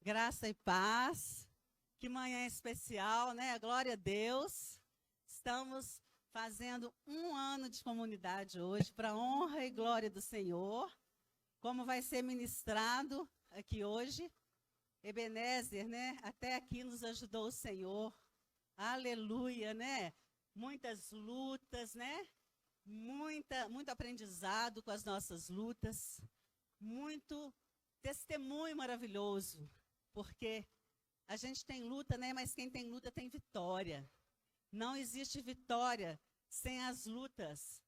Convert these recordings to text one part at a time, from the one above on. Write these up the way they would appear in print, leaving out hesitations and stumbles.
Graça e paz. Que manhã especial, né? Glória a Deus. Estamos fazendo um ano de comunidade hoje, para a honra e glória do Senhor. Como vai ser ministrado aqui hoje? Ebenezer, né? Até aqui nos ajudou o Senhor. Aleluia, né? Muitas lutas, né? Muito aprendizado com as nossas lutas. Muito testemunho maravilhoso. Porque a gente tem luta, né? Mas quem tem luta tem vitória. Não existe vitória sem as lutas.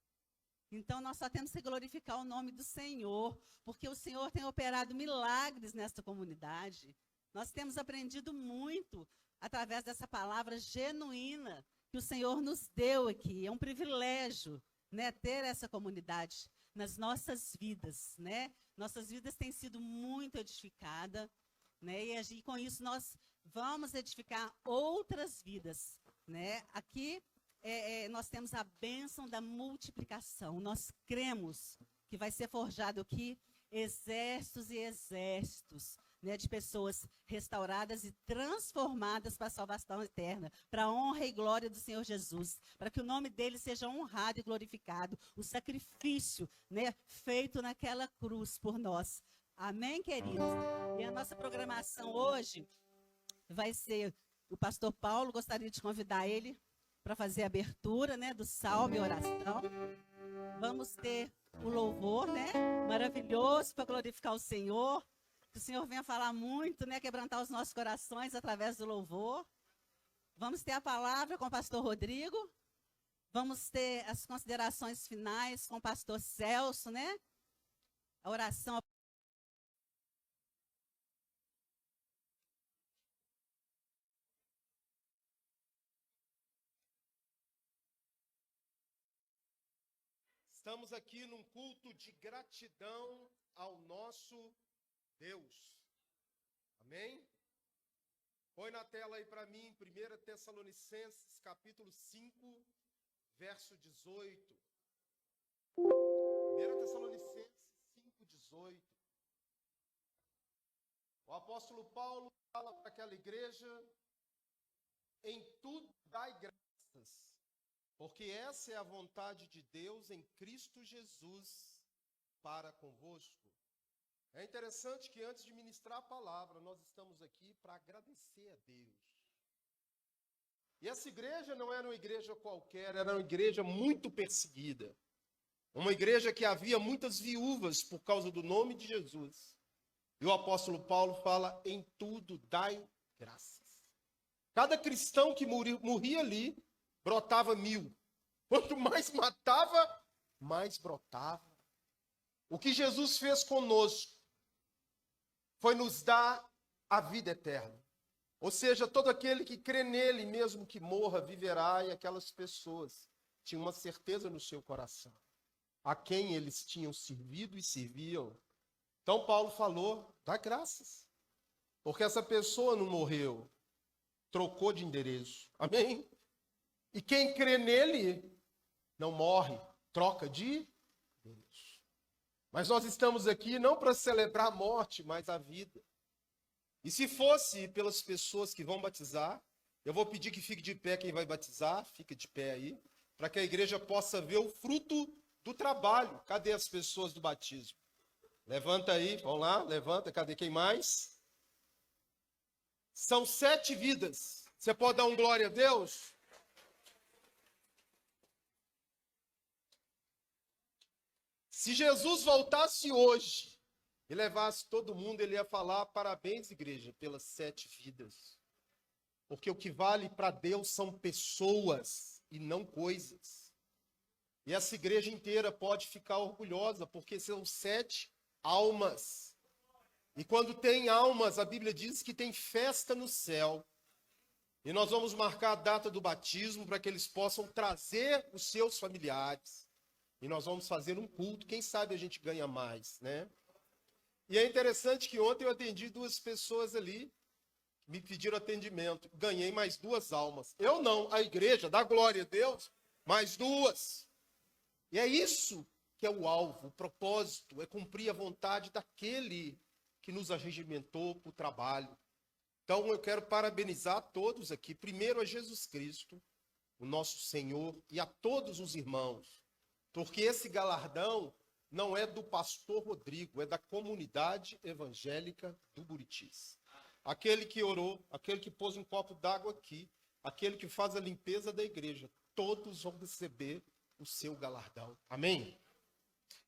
Então, nós só temos que glorificar o nome do Senhor, porque o Senhor tem operado milagres nesta comunidade. Nós temos aprendido muito através dessa palavra genuína que o Senhor nos deu aqui. É um privilégio, né, ter essa comunidade nas nossas vidas, né? Nossas vidas têm sido muito edificadas, né? E com isso nós vamos edificar outras vidas, né? Aqui nós temos a bênção da multiplicação. Nós cremos que vai ser forjado aqui exércitos e exércitos, né, de pessoas restauradas e transformadas para a salvação eterna, para a honra e glória do Senhor Jesus, para que o nome dele seja honrado e glorificado, o sacrifício, né, feito naquela cruz por nós. Amém, queridos? E a nossa programação hoje vai ser, o pastor Paulo, gostaria de convidar ele para fazer a abertura, né, do salmo e oração. Vamos ter o louvor, né, maravilhoso para glorificar o Senhor. Que o Senhor venha falar muito, né, quebrantar os nossos corações através do louvor. Vamos ter a palavra com o pastor Rodrigo. Vamos ter as considerações finais com o pastor Celso, né? A oração. Estamos aqui num culto de gratidão ao nosso Deus. Amém? Põe na tela aí para mim, 1 Tessalonicenses, capítulo 5, verso 18. 1 Tessalonicenses 5, 18. O apóstolo Paulo fala para aquela igreja: em tudo dai graças, porque essa é a vontade de Deus em Cristo Jesus para convosco. É interessante que antes de ministrar a palavra, nós estamos aqui para agradecer a Deus. E essa igreja não era uma igreja qualquer, era uma igreja muito perseguida. Uma igreja que havia muitas viúvas por causa do nome de Jesus. E o apóstolo Paulo fala: em tudo dai graças. Cada cristão que morria ali, brotava 1000. Quanto mais matava, mais brotava. O que Jesus fez conosco foi nos dar a vida eterna. Ou seja, todo aquele que crê nele, mesmo que morra, viverá, e aquelas pessoas tinham uma certeza no seu coração, a quem eles tinham servido e serviam. Então Paulo falou: dá graças, porque essa pessoa não morreu, trocou de endereço. Amém? E quem crê nele não morre, troca de endereço. Mas nós estamos aqui não para celebrar a morte, mas a vida. E se fosse pelas pessoas que vão batizar, eu vou pedir que fique de pé quem vai batizar, fica de pé aí, para que a igreja possa ver o fruto do trabalho. Cadê as pessoas do batismo? Levanta aí, vamos lá, levanta, cadê quem mais? São 7 vidas. Você pode dar um glória a Deus? Se Jesus voltasse hoje e levasse todo mundo, ele ia falar: parabéns, igreja, pelas 7 vidas. Porque o que vale para Deus são pessoas e não coisas. E essa igreja inteira pode ficar orgulhosa, porque são 7 almas. E quando tem almas, a Bíblia diz que tem festa no céu. E nós vamos marcar a data do batismo para que eles possam trazer os seus familiares. E nós vamos fazer um culto, quem sabe a gente ganha mais, né? E é interessante que ontem eu atendi 2 pessoas ali, me pediram atendimento. Ganhei mais 2 almas. Eu não, a igreja, dá glória a Deus, mais 2. E é isso que é o alvo, o propósito, é cumprir a vontade daquele que nos arregimentou para o trabalho. Então eu quero parabenizar a todos aqui, primeiro a Jesus Cristo, o nosso Senhor, e a todos os irmãos, porque esse galardão não é do pastor Rodrigo, é da comunidade evangélica do Buritis. Aquele que orou, aquele que pôs um copo d'água aqui, aquele que faz a limpeza da igreja, todos vão receber o seu galardão. Amém?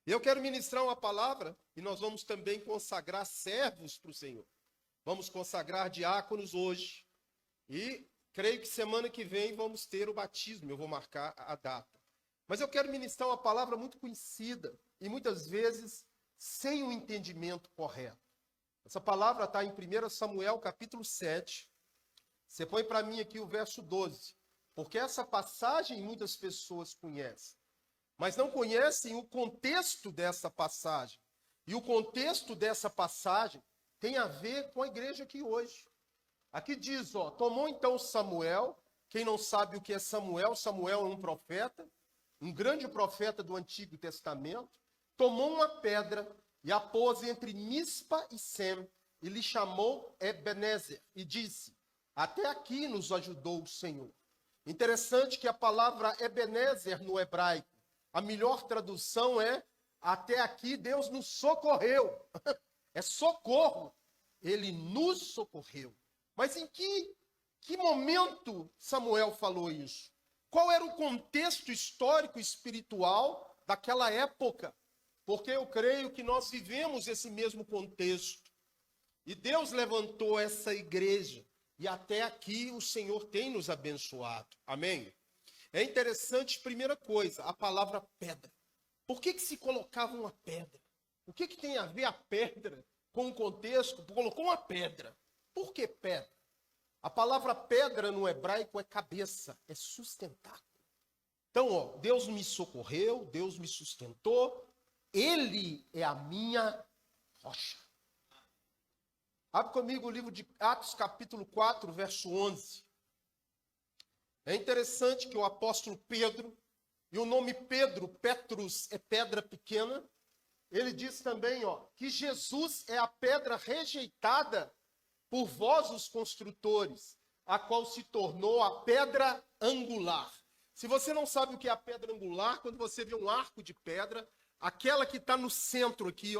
Eu quero ministrar uma palavra e nós vamos também consagrar servos para o Senhor. Vamos consagrar diáconos hoje. E creio que semana que vem vamos ter o batismo, eu vou marcar a data. Mas eu quero ministrar uma palavra muito conhecida e muitas vezes sem o entendimento correto. Essa palavra está em 1 Samuel capítulo 7. Você põe para mim aqui o verso 12. Porque essa passagem muitas pessoas conhecem, mas não conhecem o contexto dessa passagem. E o contexto dessa passagem tem a ver com a igreja aqui hoje. Aqui diz, tomou então Samuel, quem não sabe o que é Samuel, Samuel é um profeta, um grande profeta do Antigo Testamento, tomou uma pedra e a pôs entre Mispa e Sem, e lhe chamou Ebenezer, e disse, até aqui nos ajudou o Senhor. Interessante que a palavra Ebenezer no hebraico, a melhor tradução é, até aqui Deus nos socorreu. É socorro. Ele nos socorreu. Mas em que momento Samuel falou isso? Qual era o contexto histórico e espiritual daquela época? Porque eu creio que nós vivemos esse mesmo contexto. E Deus levantou essa igreja. E até aqui o Senhor tem nos abençoado. Amém? É interessante, primeira coisa, a palavra pedra. Por que se colocava uma pedra? O que tem a ver a pedra com o contexto? Colocou uma pedra. Por que pedra? A palavra pedra no hebraico é cabeça, é sustentar. Então, Deus me socorreu, Deus me sustentou, Ele é a minha rocha. Abre comigo o livro de Atos, capítulo 4, verso 11. É interessante que o apóstolo Pedro, e o nome Pedro, Petrus, é pedra pequena, ele diz também, que Jesus é a pedra rejeitada por vós, os construtores, a qual se tornou a pedra angular. Se você não sabe o que é a pedra angular, quando você vê um arco de pedra, aquela que está no centro aqui,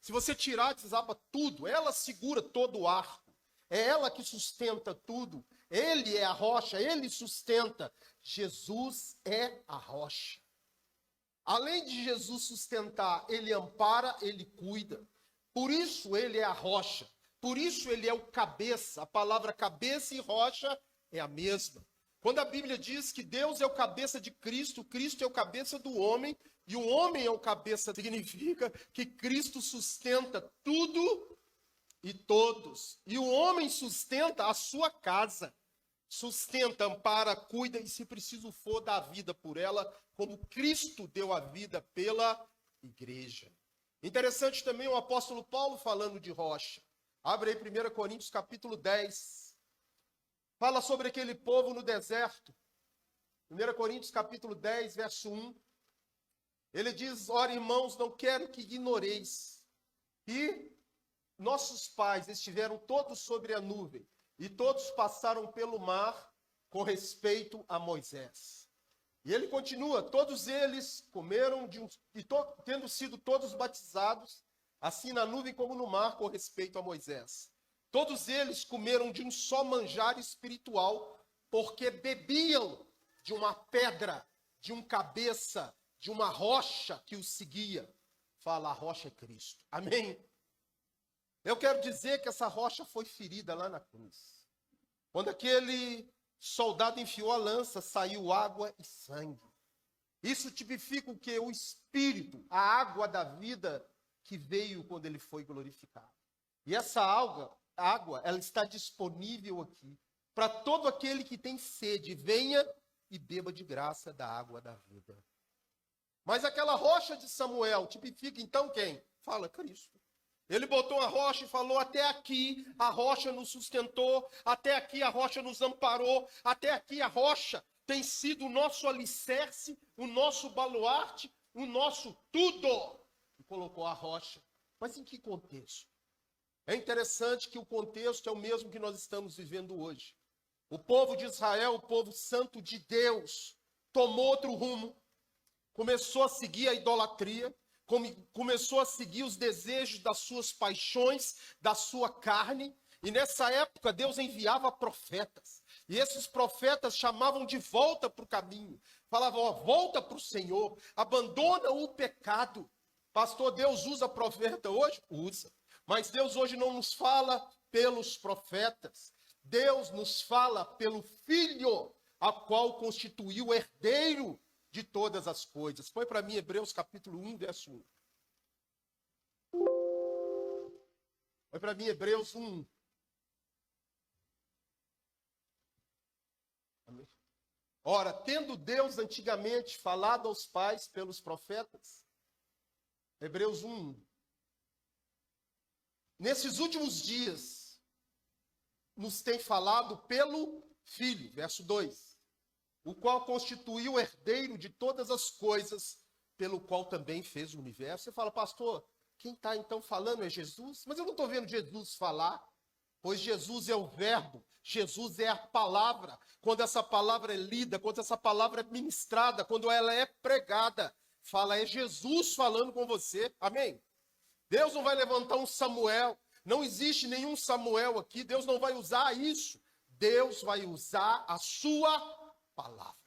se você tirar, desaba tudo, ela segura todo o arco, é ela que sustenta tudo, ele é a rocha, ele sustenta. Jesus é a rocha. Além de Jesus sustentar, ele ampara, ele cuida. Por isso ele é a rocha. Por isso ele é o cabeça. A palavra cabeça e rocha é a mesma. Quando a Bíblia diz que Deus é o cabeça de Cristo, Cristo é o cabeça do homem, e o homem é o cabeça, significa que Cristo sustenta tudo e todos. E o homem sustenta a sua casa. Sustenta, ampara, cuida e, se preciso for, dá a vida por ela, como Cristo deu a vida pela igreja. Interessante também o apóstolo Paulo falando de rocha. Abre aí 1 Coríntios capítulo 10. Fala sobre aquele povo no deserto. 1 Coríntios capítulo 10, verso 1. Ele diz, ora irmãos, não quero que ignoreis que nossos pais estiveram todos sobre a nuvem, e todos passaram pelo mar com respeito a Moisés. E ele continua, todos eles comeram, tendo sido todos batizados, assim na nuvem como no mar, com respeito a Moisés. Todos eles comeram de um só manjar espiritual, porque bebiam de uma pedra, de um cabeça, de uma rocha que os seguia. Fala, a rocha é Cristo. Amém? Eu quero dizer que essa rocha foi ferida lá na cruz. Quando aquele soldado enfiou a lança, saiu água e sangue. Isso tipifica o que? O Espírito, a água da vida que veio quando ele foi glorificado. E essa água, ela está disponível aqui para todo aquele que tem sede. Venha e beba de graça da água da vida. Mas aquela rocha de Samuel tipifica então quem? Fala, Cristo. Ele botou a rocha e falou, até aqui a rocha nos sustentou, até aqui a rocha nos amparou, até aqui a rocha tem sido o nosso alicerce, o nosso baluarte, o nosso tudo. E colocou a rocha. Mas em que contexto? É interessante que o contexto é o mesmo que nós estamos vivendo hoje. O povo de Israel, o povo santo de Deus, tomou outro rumo, começou a seguir a idolatria, começou a seguir os desejos das suas paixões, da sua carne, e nessa época Deus enviava profetas, e esses profetas chamavam de volta para o caminho, falavam, ó, volta para o Senhor, abandona o pecado. Pastor, Deus usa profeta hoje? Usa. Mas Deus hoje não nos fala pelos profetas. Deus nos fala pelo Filho, a qual constituiu o herdeiro de todas as coisas. Põe para mim Hebreus capítulo 1, verso 1. Põe para mim Hebreus 1. Amém. Ora, tendo Deus antigamente falado aos pais pelos profetas, Hebreus 1, nesses últimos dias, nos tem falado pelo Filho, verso 2, o qual constituiu o herdeiro de todas as coisas, pelo qual também fez o universo. Você fala, pastor, quem está então falando é Jesus? Mas eu não estou vendo Jesus falar, pois Jesus é o verbo, Jesus é a palavra. Quando essa palavra é lida, quando essa palavra é ministrada, quando ela é pregada, fala, é Jesus falando com você, amém? Deus não vai levantar um Samuel, não existe nenhum Samuel aqui, Deus não vai usar isso. Deus vai usar a sua palavra.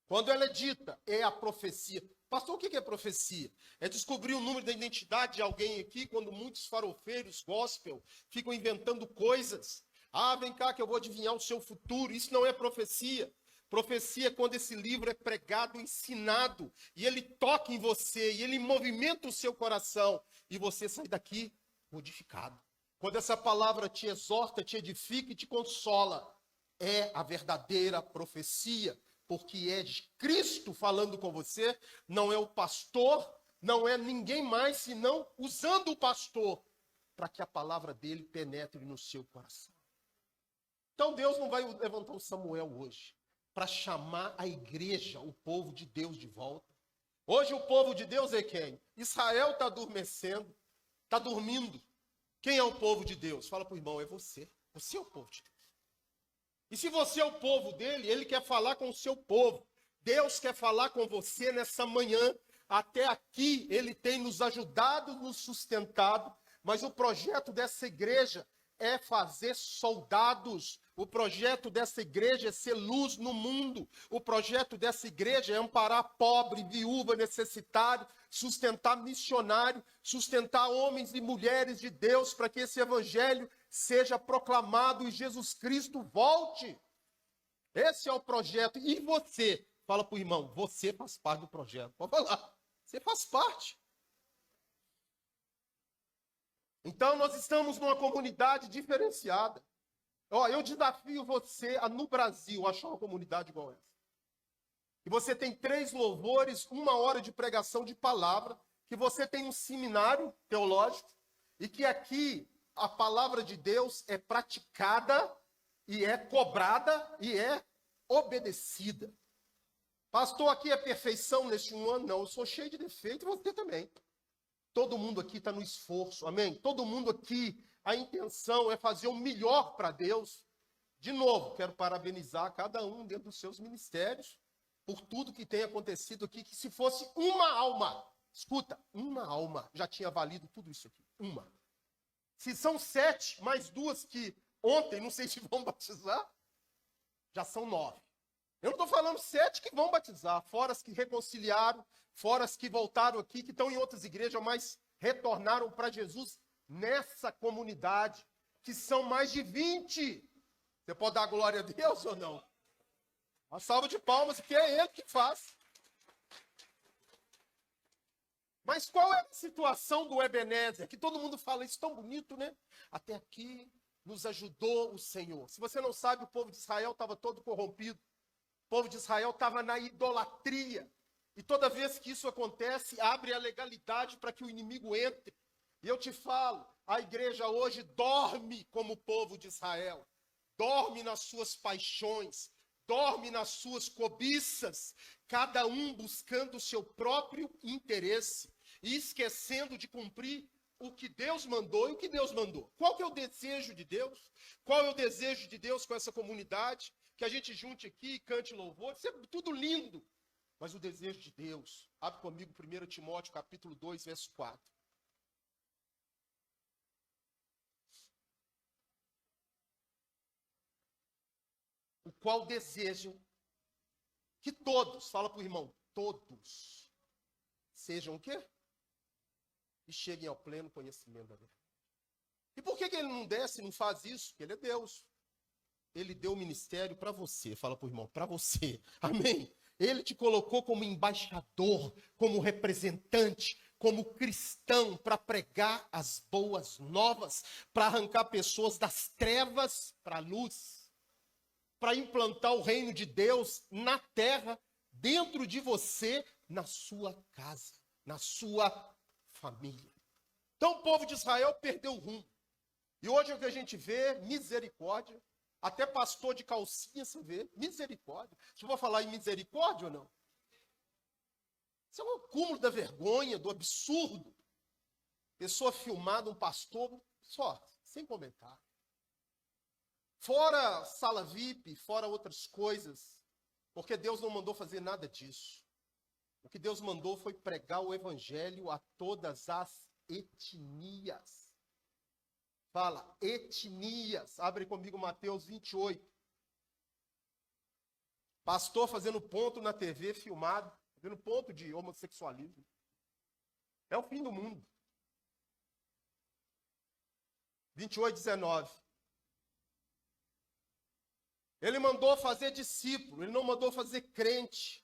Quando ela é dita, é a profecia. Pastor, o que é profecia? É descobrir o número da identidade de alguém aqui, quando muitos farofeiros, gospel, ficam inventando coisas. Ah, vem cá que eu vou adivinhar o seu futuro. Isso não é profecia. Profecia é quando esse livro é pregado, ensinado, e ele toca em você, e ele movimenta o seu coração, e você sai daqui modificado. Quando essa palavra te exorta, te edifica e te consola, é a verdadeira profecia, porque é de Cristo falando com você, não é o pastor, não é ninguém mais, senão usando o pastor, para que a palavra dele penetre no seu coração. Então Deus não vai levantar o Samuel hoje, para chamar a igreja, o povo de Deus de volta. Hoje o povo de Deus é quem? Israel está adormecendo, está dormindo. Quem é o povo de Deus? Fala para o irmão, é você. Você é o povo de Deus. E se você é o povo dele, ele quer falar com o seu povo. Deus quer falar com você nessa manhã. Até aqui ele tem nos ajudado, nos sustentado, mas o projeto dessa igreja é fazer soldados. O projeto dessa igreja é ser luz no mundo. O projeto dessa igreja é amparar pobre, viúva, necessitado, sustentar missionário, sustentar homens e mulheres de Deus para que esse evangelho seja proclamado e Jesus Cristo volte. Esse é o projeto. E você, fala para o irmão, você faz parte do projeto. Pode falar, você faz parte. Então nós estamos numa comunidade diferenciada. Ó, eu desafio você a, no Brasil, achar uma comunidade igual essa. Que você tem 3 louvores, 1 hora de pregação de palavra, que você tem um seminário teológico, e que aqui a palavra de Deus é praticada, e é cobrada, e é obedecida. Pastor, aqui é perfeição neste 1 ano? Não, eu sou cheio de defeito, e você também. Todo mundo aqui está no esforço, amém? Todo mundo aqui, a intenção é fazer o melhor para Deus. De novo, quero parabenizar cada um dentro dos seus ministérios por tudo que tem acontecido aqui, que se fosse uma alma, escuta, uma alma já tinha valido tudo isso aqui, uma. Se são 7, mais 2 que ontem, não sei se vão batizar, já são 9. Eu não estou falando 7 que vão batizar, fora as que reconciliaram, fora as que voltaram aqui, que estão em outras igrejas, mas retornaram para Jesus nessa comunidade, que são mais de 20. Você pode dar glória a Deus ou não? Uma salva de palmas, que é ele que faz. Mas qual é a situação do Ebenezer? Que todo mundo fala isso tão bonito, né? Até aqui nos ajudou o Senhor. Se você não sabe, o povo de Israel estava todo corrompido. O povo de Israel estava na idolatria. E toda vez que isso acontece, abre a legalidade para que o inimigo entre. E eu te falo, a igreja hoje dorme como o povo de Israel. Dorme nas suas paixões, dorme nas suas cobiças, cada um buscando o seu próprio interesse e esquecendo de cumprir o que Deus mandou e o que Deus mandou. Qual que é o desejo de Deus? Qual é o desejo de Deus com essa comunidade? Que a gente junte aqui, cante louvor, isso é tudo lindo. Mas o desejo de Deus, abre comigo 1 Timóteo capítulo 2, verso 4. O qual deseja que todos, fala para o irmão, todos, sejam o quê? E cheguem ao pleno conhecimento da verdade. E por que ele não desce, não faz isso? Porque ele é Deus. Ele deu o ministério para você. Fala para o irmão, para você. Amém? Ele te colocou como embaixador, como representante, como cristão, para pregar as boas novas, para arrancar pessoas das trevas para a luz, para implantar o reino de Deus na terra, dentro de você, na sua casa, na sua família. Então o povo de Israel perdeu o rumo. E hoje é o que a gente vê, misericórdia. Até pastor de calcinha você vê, misericórdia. Você vai falar em misericórdia ou não? Isso é um acúmulo da vergonha, do absurdo. Pessoa filmada, um pastor, só, sem comentar. Fora sala VIP, fora outras coisas, porque Deus não mandou fazer nada disso. O que Deus mandou foi pregar o evangelho a todas as etnias. Fala, etnias. Abre comigo Mateus 28. Pastor fazendo ponto na TV, filmado, fazendo ponto de homossexualismo. É o fim do mundo. 28, 19. Ele mandou fazer discípulo, ele não mandou fazer crente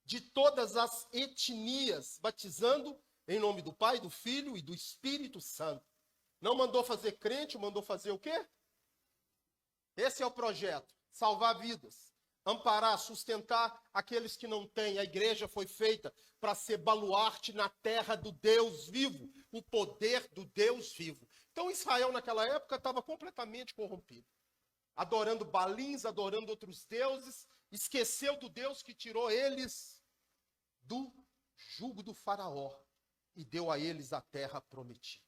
de todas as etnias, batizando em nome do Pai, do Filho e do Espírito Santo. Não mandou fazer crente, mandou fazer o quê? Esse é o projeto, salvar vidas, amparar, sustentar aqueles que não têm. A igreja foi feita para ser baluarte na terra do Deus vivo, o poder do Deus vivo. Então Israel naquela época estava completamente corrompido. Adorando balins, adorando outros deuses, esqueceu do Deus que tirou eles do jugo do faraó e deu a eles a terra prometida.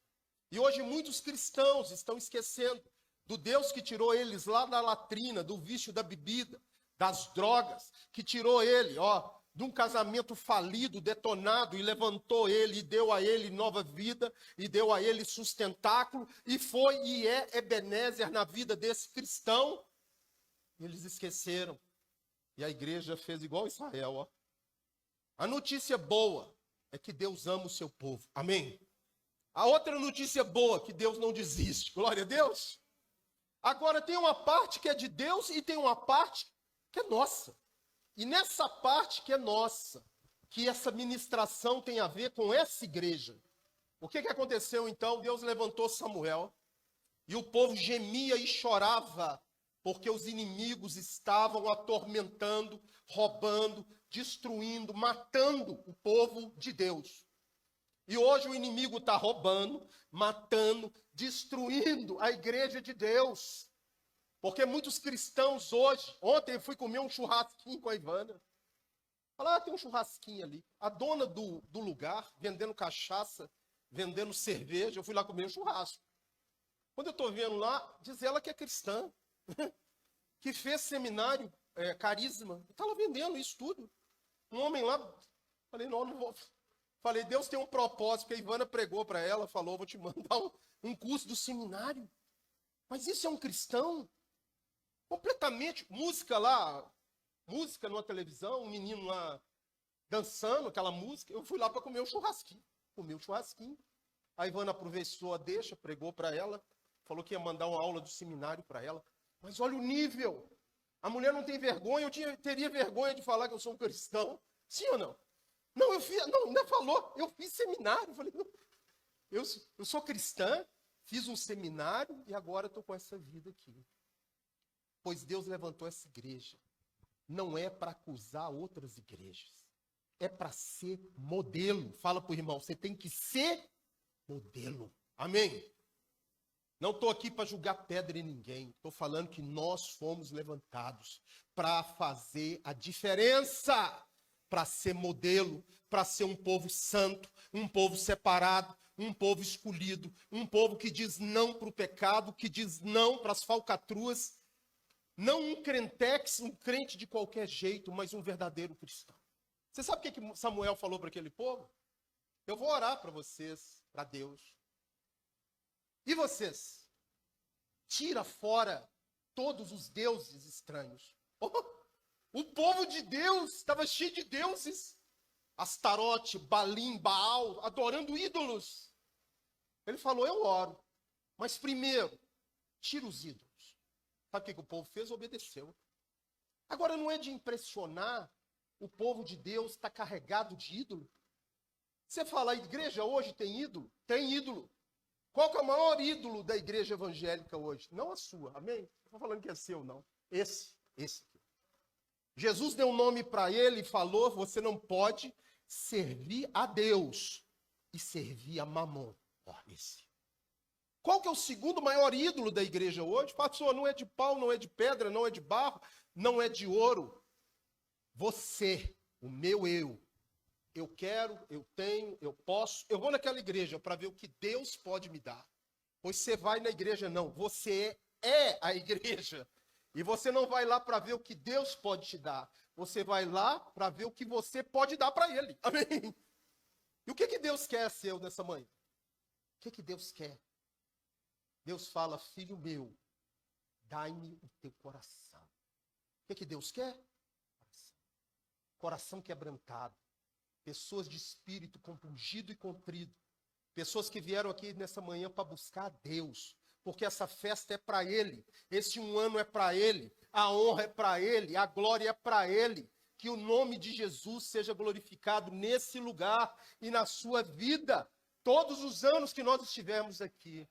E hoje muitos cristãos estão esquecendo do Deus que tirou eles lá da latrina, do vício da bebida, das drogas, que tirou ele, de um casamento falido, detonado, e levantou ele, e deu a ele nova vida, e deu a ele sustentáculo, e foi e é Ebenezer na vida desse cristão. Eles esqueceram. E a igreja fez igual Israel. A notícia boa é que Deus ama o seu povo. Amém? A outra notícia boa é que Deus não desiste. Glória a Deus. Agora tem uma parte que é de Deus e tem uma parte que é nossa. E nessa parte que é nossa, que essa ministração tem a ver com essa igreja. O que aconteceu então? Deus levantou Samuel e o povo gemia e chorava porque os inimigos estavam atormentando, roubando, destruindo, matando o povo de Deus. E hoje o inimigo está roubando, matando, destruindo a igreja de Deus. Porque muitos cristãos hoje, ontem eu fui comer um churrasquinho com a Ivana. Falei, tem um churrasquinho ali. A dona do lugar, vendendo cachaça, vendendo cerveja, eu fui lá comer um churrasco. Quando eu estou vendo lá, diz ela que é cristã, que fez seminário, carisma, está lá vendendo isso tudo. Um homem lá, falei, não vou. Falei, Deus tem um propósito, porque a Ivana pregou para ela, falou, vou te mandar um curso do seminário. Mas isso é um cristão? Completamente, música numa televisão, um menino lá dançando aquela música. Eu fui lá para comer um churrasquinho. Comi um churrasquinho. A Ivana aproveitou a deixa, pregou para ela, falou que ia mandar uma aula do seminário para ela. Mas olha o nível. A mulher não tem vergonha, teria vergonha de falar que eu sou um cristão. Sim ou não? Não, ainda falou, eu fiz seminário. Eu falei, não, eu sou cristã, fiz um seminário e agora estou com essa vida aqui. Pois Deus levantou essa igreja. Não é para acusar outras igrejas. É para ser modelo. Fala para o irmão, você tem que ser modelo. Amém? Não estou aqui para julgar pedra em ninguém. Estou falando que nós fomos levantados para fazer a diferença. Para ser modelo, para ser um povo santo, um povo separado, um povo escolhido, um povo que diz não para o pecado, que diz não para as falcatruas. Não um crentex, um crente de qualquer jeito, mas um verdadeiro cristão. Você sabe o que Samuel falou para aquele povo? Eu vou orar para vocês, para Deus. E vocês? Tira fora todos os deuses estranhos. O povo de Deus estava cheio de deuses. Astarote, Balim, Baal, adorando ídolos. Ele falou, eu oro. Mas primeiro, tira os ídolos. Sabe o que o povo fez? Obedeceu. Agora não é de impressionar o povo de Deus estar carregado de ídolo? Você fala, a igreja hoje tem ídolo? Tem ídolo. Qual que é o maior ídolo da igreja evangélica hoje? Não a sua, amém? Não estou falando que é seu, não. Esse aqui. Jesus deu um nome para ele e falou, você não pode servir a Deus e servir a Mamon. Esse. Qual que é o segundo maior ídolo da igreja hoje? Pastor, não é de pau, não é de pedra, não é de barro, não é de ouro. Você, o meu eu quero, eu tenho, eu posso. Eu vou naquela igreja para ver o que Deus pode me dar. Pois você vai na igreja, não. Você é a igreja. E você não vai lá para ver o que Deus pode te dar. Você vai lá para ver o que você pode dar para Ele. Amém? E o que Deus quer, seu, nessa manhã? O que Deus quer? Deus fala, filho meu, dai-me o teu coração. O que Deus quer? Coração quebrantado. Pessoas de espírito compungido e contrido. Pessoas que vieram aqui nessa manhã para buscar a Deus. Porque essa festa é para Ele. Esse um ano é para Ele. A honra é para Ele. A glória é para Ele. Que o nome de Jesus seja glorificado nesse lugar e na sua vida. Todos os anos que nós estivermos aqui.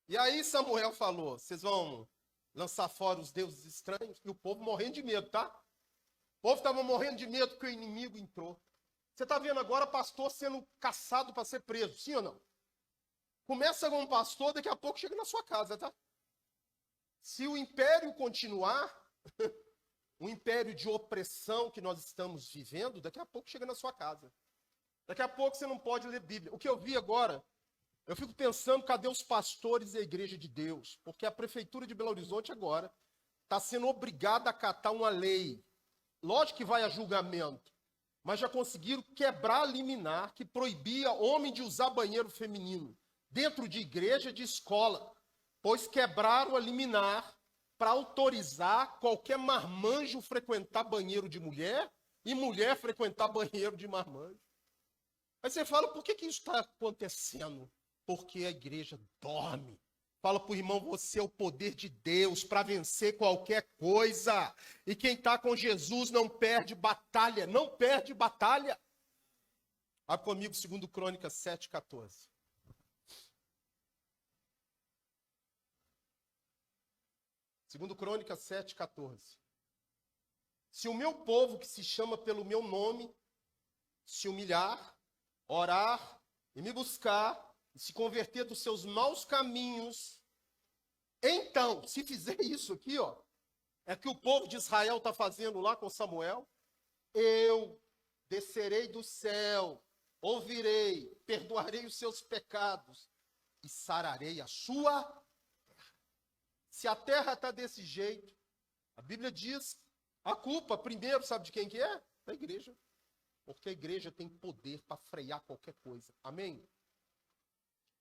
E aí Samuel falou, vocês vão lançar fora os deuses estranhos? E o povo morrendo de medo, tá? O povo estava morrendo de medo que o inimigo entrou. Você está vendo agora pastor sendo caçado para ser preso, sim ou não? Começa com um pastor, daqui a pouco chega na sua casa, tá? Se o império continuar, o império de opressão que nós estamos vivendo, daqui a pouco chega na sua casa. Daqui a pouco você não pode ler Bíblia. O que eu vi agora, eu fico pensando, cadê os pastores da igreja de Deus? Porque a prefeitura de Belo Horizonte agora está sendo obrigada a acatar uma lei. Lógico que vai a julgamento, mas já conseguiram quebrar a liminar que proibia homem de usar banheiro feminino dentro de igreja, de escola, pois quebraram a liminar para autorizar qualquer marmanjo frequentar banheiro de mulher e mulher frequentar banheiro de marmanjo. Aí você fala, por que isso está acontecendo? Porque a igreja dorme. Fala para o irmão, você é o poder de Deus para vencer qualquer coisa. E quem está com Jesus não perde batalha, não perde batalha. Abre comigo, 2 Crônicas 7,14. 2 Crônicas 7,14. Se o meu povo, que se chama pelo meu nome, se humilhar, orar e me buscar, e se converter dos seus maus caminhos, então, se fizer isso aqui, ó, é que o povo de Israel está fazendo lá com Samuel, eu descerei do céu, ouvirei, perdoarei os seus pecados e sararei a sua terra. Se a terra está desse jeito, a Bíblia diz, a culpa primeiro, sabe de quem que é? Da igreja. Porque a igreja tem poder para frear qualquer coisa. Amém?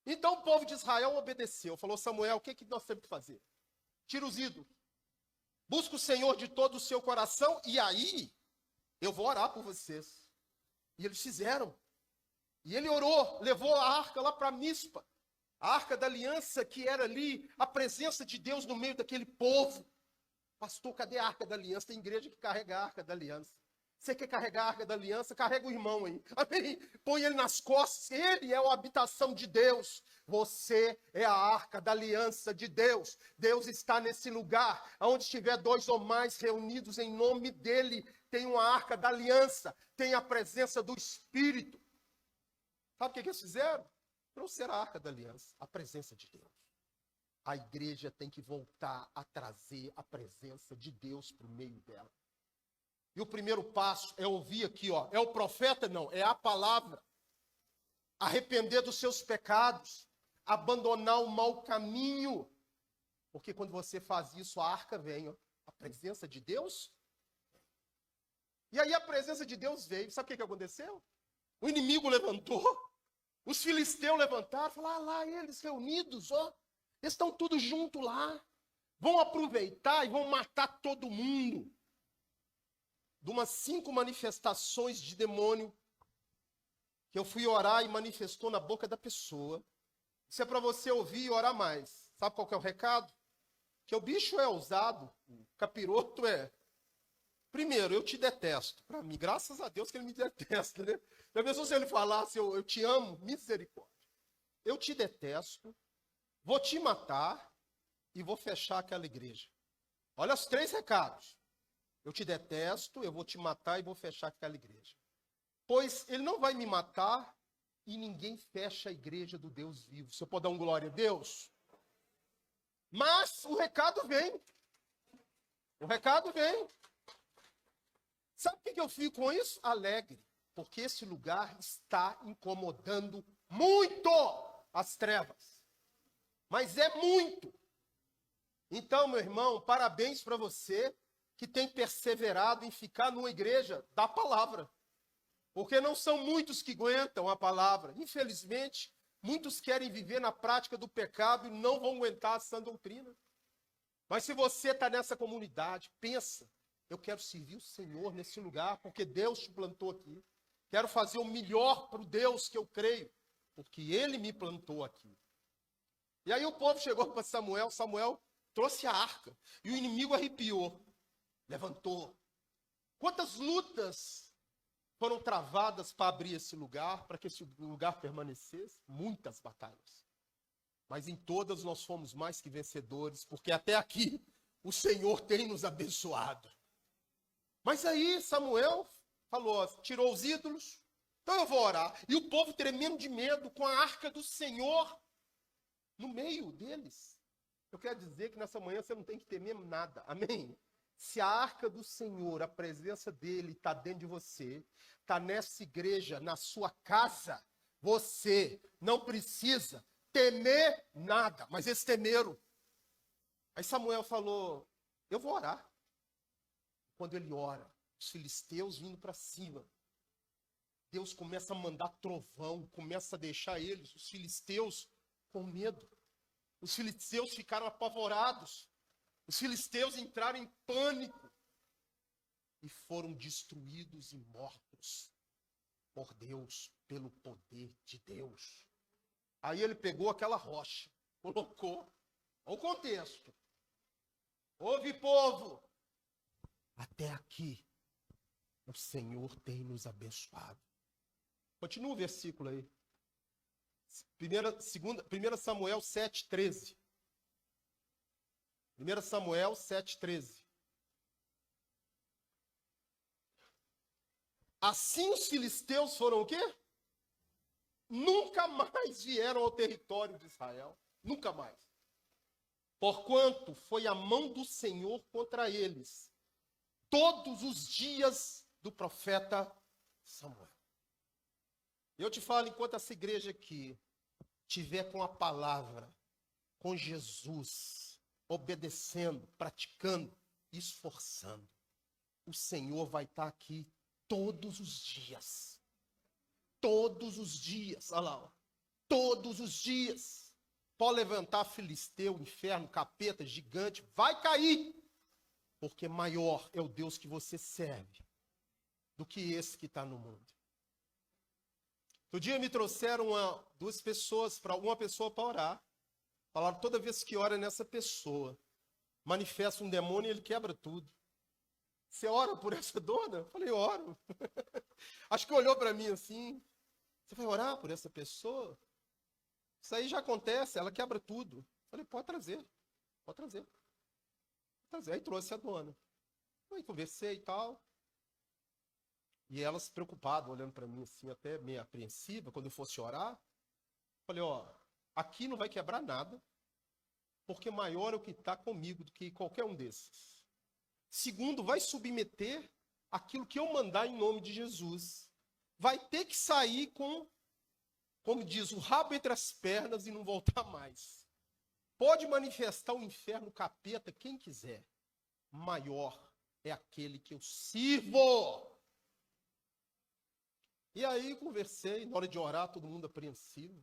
Então o povo de Israel obedeceu. Falou, Samuel, o que nós temos que fazer? Tira os ídolos. Busca o Senhor de todo o seu coração e aí eu vou orar por vocês. E eles fizeram. E ele orou, levou a arca lá para Mispa. A arca da aliança que era ali, a presença de Deus no meio daquele povo. Pastor, cadê a arca da aliança? Tem igreja que carrega a arca da aliança. Você quer carregar a arca da aliança? Carrega o irmão aí. Amém? Põe ele nas costas. Ele é a habitação de Deus. Você é a arca da aliança de Deus. Deus está nesse lugar. Onde estiver 2 ou mais reunidos em nome dele, tem uma arca da aliança. Tem a presença do Espírito. Sabe o que eles fizeram? Trouxeram a arca da aliança. A presença de Deus. A igreja tem que voltar a trazer a presença de Deus para o meio dela. E o primeiro passo é ouvir aqui, ó. É o profeta? Não, é a palavra. arrepender dos seus pecados, abandonar o mau caminho. Porque quando você faz isso, a arca vem, ó, a presença de Deus. E aí a presença de Deus veio. Sabe o que aconteceu? O inimigo levantou, os filisteus levantaram, falaram, lá eles reunidos, ó, eles estão tudo junto lá. Vão aproveitar e vão matar todo mundo. De umas 5 manifestações de demônio que eu fui orar e manifestou na boca da pessoa. Isso é para você ouvir e orar mais. Sabe qual que é o recado? Que o bicho é ousado, o capiroto é... Primeiro, eu te detesto. Para mim, graças a Deus que ele me detesta, né? Já pensou se ele falasse, eu te amo, misericórdia. Eu te detesto, vou te matar e vou fechar aquela igreja. Olha os 3 recados. Eu te detesto, eu vou te matar e vou fechar aquela igreja. Pois ele não vai me matar e ninguém fecha a igreja do Deus vivo. Você pode dar um glória a Deus? Mas o recado vem. O recado vem. Sabe por que eu fico com isso? Alegre. Porque esse lugar está incomodando muito as trevas. Mas é muito. Então, meu irmão, parabéns para você que tem perseverado em ficar numa igreja da palavra. Porque não são muitos que aguentam a palavra. Infelizmente, muitos querem viver na prática do pecado e não vão aguentar a sã doutrina. Mas se você está nessa comunidade, pensa, eu quero servir o Senhor nesse lugar, porque Deus te plantou aqui. Quero fazer o melhor para o Deus que eu creio, porque Ele me plantou aqui. E aí o povo chegou para Samuel, Samuel trouxe a arca, e o inimigo arrepiou, levantou. Quantas lutas foram travadas para abrir esse lugar, para que esse lugar permanecesse? Muitas batalhas. Mas em todas nós fomos mais que vencedores, porque até aqui o Senhor tem nos abençoado. Mas aí Samuel falou, tirou os ídolos, então eu vou orar. E o povo tremendo de medo com a arca do Senhor no meio deles. Eu quero dizer que nessa manhã você não tem que temer nada, amém? Se a arca do Senhor, a presença dele está dentro de você, está nessa igreja, na sua casa, você não precisa temer nada. Mas eles temeram. Aí Samuel falou, eu vou orar. Quando ele ora, os filisteus vindo para cima, Deus começa a mandar trovão, começa a deixar eles, os filisteus, com medo. Os filisteus ficaram apavorados. Os filisteus entraram em pânico e foram destruídos e mortos por Deus, pelo poder de Deus. Aí ele pegou aquela rocha, colocou, olha o contexto. Ouve, povo, até aqui o Senhor tem nos abençoado. Continua o versículo aí. 1 Samuel 7,13. 1 Samuel 7,13. Assim os filisteus foram o quê? Nunca mais vieram ao território de Israel. Nunca mais. Porquanto foi a mão do Senhor contra eles todos os dias do profeta Samuel. Eu te falo, enquanto essa igreja aqui tiver com a palavra, com Jesus, obedecendo, praticando, esforçando, o Senhor vai estar aqui todos os dias. Todos os dias, olha lá, ó, todos os dias. Pode levantar filisteu, inferno, capeta, gigante, vai cair. Porque maior é o Deus que você serve do que esse que está no mundo. Outro dia me trouxeram uma pessoa para orar. Falaram, toda vez que ora nessa pessoa, manifesta um demônio e ele quebra tudo. Você ora por essa dona? Eu falei, oro. Acho que olhou para mim assim. Você vai orar por essa pessoa? Isso aí já acontece, ela quebra tudo. Eu falei, pode trazer. Pode trazer. Aí trouxe a dona. Aí conversei e tal. E ela se preocupada, olhando para mim assim, até meio apreensiva, quando eu fosse orar. Falei, ó, aqui não vai quebrar nada, porque maior é o que está comigo do que qualquer um desses. Segundo, vai submeter aquilo que eu mandar em nome de Jesus. Vai ter que sair com como diz, o rabo entre as pernas e não voltar mais. Pode manifestar o inferno, o capeta, quem quiser. Maior é aquele que eu sirvo. E aí conversei, na hora de orar, todo mundo apreensivo.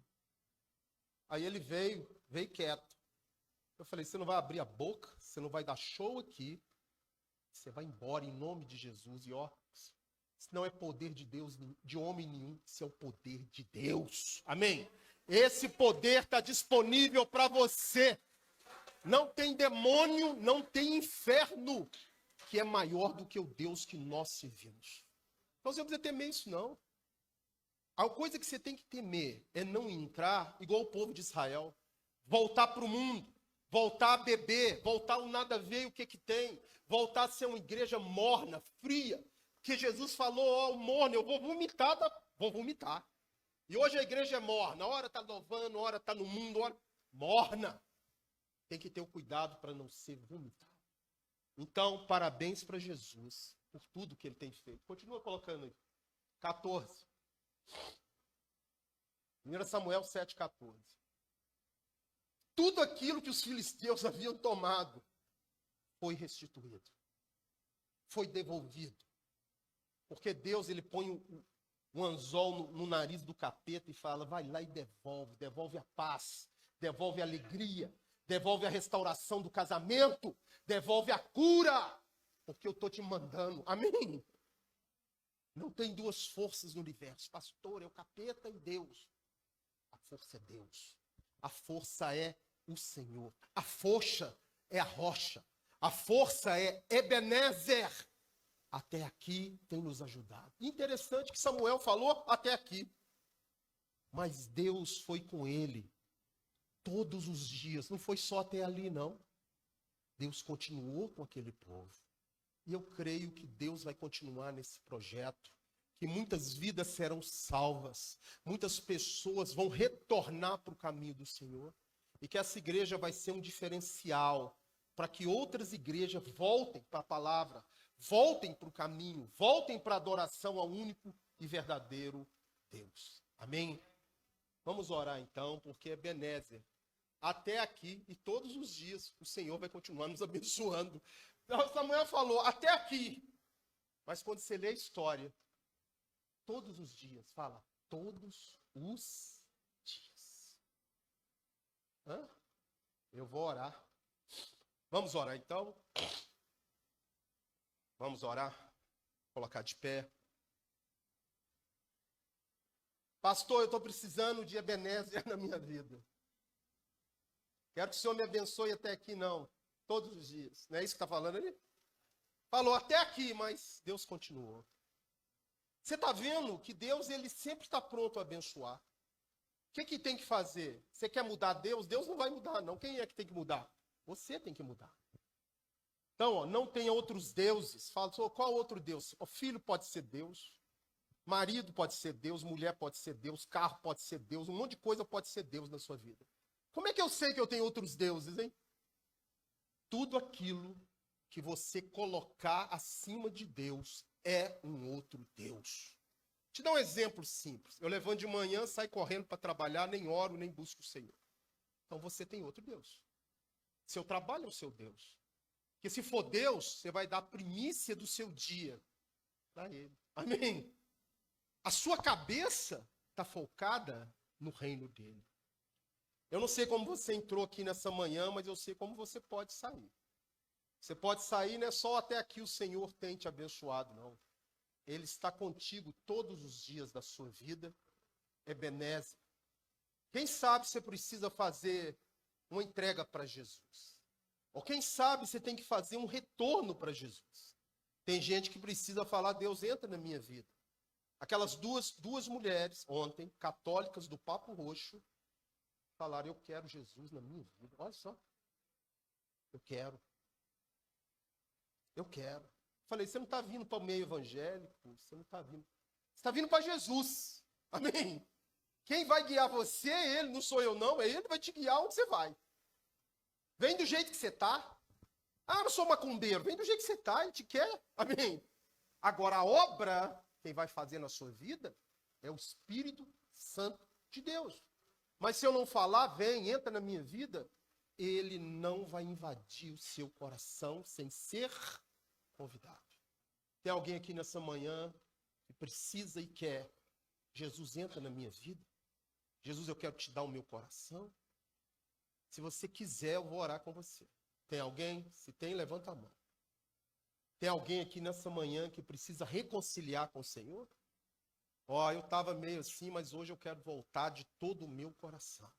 Aí ele veio quieto. Eu falei, você não vai abrir a boca, você não vai dar show aqui, você vai embora em nome de Jesus. E ó, isso não é poder de Deus, de homem nenhum, isso é o poder de Deus. Amém? Esse poder está disponível para você. Não tem demônio, não tem inferno que é maior do que o Deus que nós servimos. Então você não precisa temer isso, não. A coisa que você tem que temer é não entrar igual o povo de Israel, voltar para o mundo, voltar a beber, voltar ao nada a ver o que tem, voltar a ser uma igreja morna, fria, que Jesus falou, ó, morna, eu vou vomitar. E hoje a igreja é morna, hora está louvando, hora está no mundo, hora morna. Tem que ter o cuidado para não ser vomitado. Então, parabéns para Jesus por tudo que ele tem feito. Continua colocando aí. 14. 1 Samuel 7,14. Tudo aquilo que os filisteus haviam tomado foi restituído. Foi devolvido. Porque Deus, ele põe um anzol no nariz do capeta e fala, vai lá e devolve a paz, devolve a alegria, devolve a restauração do casamento, devolve a cura, porque eu estou te mandando. Amém? Não tem duas forças no universo. Pastor, é o capeta e Deus. A força é Deus. A força é o Senhor. A força é a rocha. A força é Ebenezer. Até aqui tem nos ajudado. Interessante que Samuel falou até aqui. Mas Deus foi com ele todos os dias. Não foi só até ali, não. Deus continuou com aquele povo. E eu creio que Deus vai continuar nesse projeto, que muitas vidas serão salvas, muitas pessoas vão retornar para o caminho do Senhor, e que essa igreja vai ser um diferencial para que outras igrejas voltem para a palavra, voltem para o caminho, voltem para a adoração ao único e verdadeiro Deus. Amém? Vamos orar então, porque Ebenezer, até aqui e todos os dias, o Senhor vai continuar nos abençoando. Samuel falou, até aqui. Mas quando você lê a história, todos os dias, fala, todos os dias. Hã? Eu vou orar. Vamos orar então? Vamos orar? Colocar de pé. Pastor, eu estou precisando de Ebenezer na minha vida. Quero que o Senhor me abençoe até aqui, não. Todos os dias. Não é isso que está falando ali? Falou até aqui, mas Deus continuou. Você está vendo que Deus, ele sempre está pronto a abençoar. O que tem que fazer? Você quer mudar Deus? Deus não vai mudar, não. Quem é que tem que mudar? Você tem que mudar. Então, ó, não tenha outros deuses. Fala, qual outro Deus? O filho pode ser Deus. Marido pode ser Deus. Mulher pode ser Deus. Carro pode ser Deus. Um monte de coisa pode ser Deus na sua vida. Como é que eu sei que eu tenho outros deuses, hein? Tudo aquilo que você colocar acima de Deus é um outro Deus. Vou te dar um exemplo simples. Eu levanto de manhã, saio correndo para trabalhar, nem oro, nem busco o Senhor. Então você tem outro Deus. Seu trabalho é o seu Deus. Porque se for Deus, você vai dar a primícia do seu dia para Ele. Amém? A sua cabeça está focada no reino dEle. Eu não sei como você entrou aqui nessa manhã, mas eu sei como você pode sair. Você pode sair, não é só até aqui o Senhor tem te abençoado, não. Ele está contigo todos os dias da sua vida. Ebenezer. Quem sabe você precisa fazer uma entrega para Jesus. Ou quem sabe você tem que fazer um retorno para Jesus. Tem gente que precisa falar, Deus, entra na minha vida. Aquelas duas mulheres, ontem, católicas do Papo Roxo, falaram, eu quero Jesus na minha vida. Olha só. Eu quero. Eu quero. Falei, você não está vindo para o meio evangélico, você não está vindo. Você está vindo para Jesus. Amém? Quem vai guiar você é Ele, não sou eu não, é Ele que vai te guiar onde você vai. Vem do jeito que você está. Ah, não sou macumbeiro. Vem do jeito que você está, Ele te quer. Amém? Agora, a obra, quem vai fazer na sua vida, é o Espírito Santo de Deus. Mas se eu não falar, vem, entra na minha vida, ele não vai invadir o seu coração sem ser convidado. Tem alguém aqui nessa manhã que precisa e quer, Jesus, entra na minha vida? Jesus, eu quero te dar o meu coração. Se você quiser, eu vou orar com você. Tem alguém? Se tem, levanta a mão. Tem alguém aqui nessa manhã que precisa reconciliar com o Senhor? Ó, eu estava meio assim, mas hoje eu quero voltar de todo o meu coração.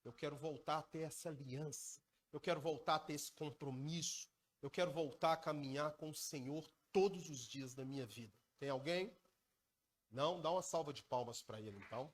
Eu quero voltar a ter essa aliança. Eu quero voltar a ter esse compromisso. Eu quero voltar a caminhar com o Senhor todos os dias da minha vida. Tem alguém? Não? Dá uma salva de palmas para ele, então.